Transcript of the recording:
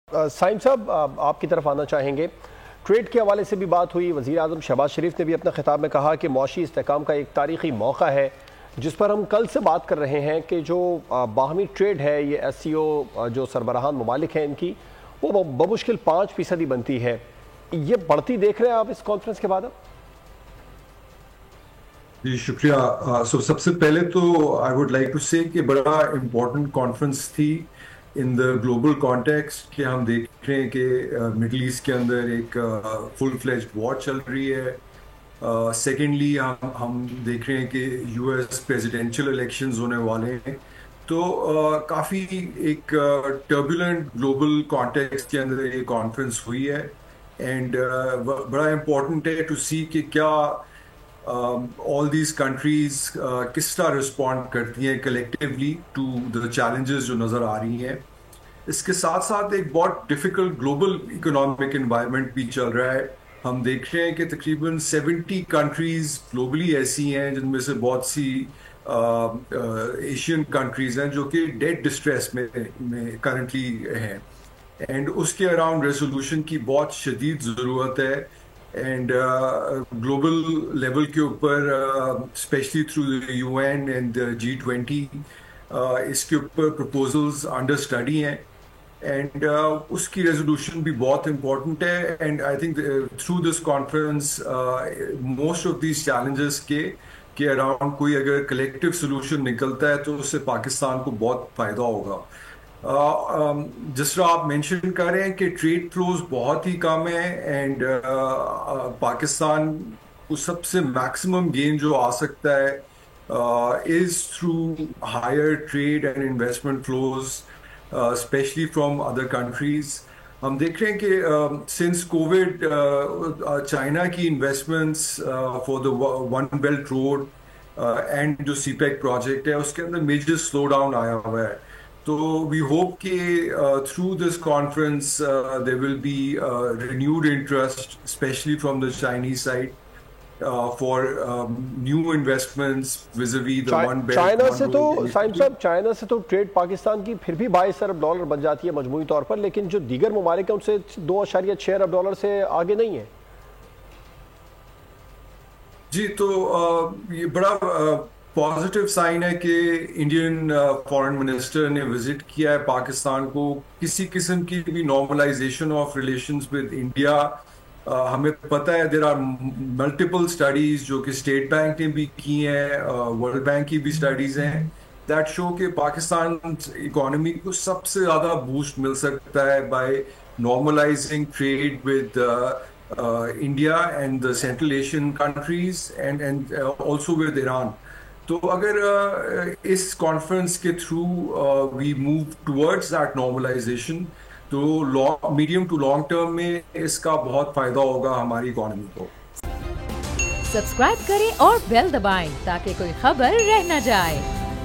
سائم صاحب آپ کی طرف آنا چاہیں گے. ٹریڈ کے حوالے سے بھی بات ہوئی. وزیر اعظم شہباز شریف نے بھی اپنا خطاب میں کہا کہ معاشی استحکام کا ایک تاریخی موقع ہے جس پر ہم کل سے بات کر رہے ہیں کہ جو باہمی ٹریڈ ہے یہ SCO جو سربراہان ممالک ہیں ان کی وہ بمشکل 5% بنتی ہے. یہ بڑھتی دیکھ رہے ہیں آپ اس کانفرنس کے بعد؟ جی شکریہ. سب سے پہلے تو آئی ووڈ لائک ٹو سے کہ بڑا امپورٹنٹ کانفرنس تھی ان دا گلوبل کانٹیکسٹ کہ ہم دیکھ رہے ہیں کہ مڈل ایسٹ کے اندر ایک فل فلیجڈ وار چل رہی ہے. سیکنڈلی ہم دیکھ رہے ہیں کہ US پریزیڈینشیل الیکشنز ہونے والے ہیں. تو کافی ایک ٹربولنٹ گلوبل کانٹیکسٹ کے اندر یہ کانفرنس ہوئی ہے اینڈ بڑا امپورٹنٹ ہے ٹو سی کہ کیا all these countries کس طرح رسپونڈ کرتی ہیں کلیکٹیولی ٹو the challenges جو نظر آ رہی ہیں. اس کے ساتھ ساتھ ایک بہت ڈیفیکلٹ گلوبل اکنامک انوائرمنٹ بھی چل رہا ہے. ہم دیکھ رہے ہیں کہ تقریباً 70 کنٹریز گلوبلی ایسی ہیں جن میں سے بہت سی ایشین کنٹریز ہیں جو کہ ڈیٹ ڈسٹریس میں کرنٹلی ہیں اینڈ اس کے اراؤنڈ ریزولوشن کی بہت شدید ضرورت ہے. اینڈ گلوبل لیول کے اوپر specially through UN and G20 اس کے اوپر پروپوزلز انڈر اسٹڈی ہیں اینڈ اس کی ریزولوشن بھی بہت امپورٹنٹ ہے. And I think through this conference most of these challenges کے اراؤنڈ کوئی اگر کلیکٹیو سولوشن نکلتا ہے تو اس سے پاکستان کو بہت فائدہ ہوگا. جس طرح آپ مینشن کر رہے ہیں کہ ٹریڈ فلوز بہت ہی کم ہیں اینڈ پاکستان کو سب سے میکسیمم گین جو آ سکتا ہے as through higher trade and investment flows specially from other countries. ہم دیکھ رہے ہیں کہ سنس کووڈ چائنا کی investments for the one belt road and جو CPEC پروجیکٹ ہے اس کے اندر میجر سلو ڈاؤن آیا ہوا ہے. تو وی ہوپ کہ through this conference there will be renewed interest especially from the Chinese side for new investments vis a vis the one belt. China سے تو سائم صاحب چائنا سے تو ٹریڈ پاکستان کی پھر بھی $22 ارب بن جاتی ہے مجموعی طور پر، لیکن جو دیگر ممالک ہیں ان سے $2.6 ارب سے آگے نہیں ہے. جی تو یہ بڑا پازیٹیو سائن ہے کہ انڈین فارن منسٹر نے وزٹ کیا ہے پاکستان کو. کسی قسم کی بھی normalisation of relations with India ہمیں پتہ ہے دیر آر ملٹیپل اسٹڈیز جو کہ اسٹیٹ بینک نے بھی کی ہیں، ورلڈ بینک کی بھی اسٹڈیز ہیں دیٹ شو کہ پاکستان اکانومی کو سب سے زیادہ بوسٹ مل سکتا ہے by normalising trade with India and the central Asian countries and also with Iran. تو اگر اس کانفرنس کے through we move towards that normalisation تو میڈیم ٹو لانگ ٹرم میں اس کا بہت فائدہ ہوگا ہماری اکانومی کو. سبسکرائب کریں اور بیل دبائیں تاکہ کوئی خبر رہ نہ جائے.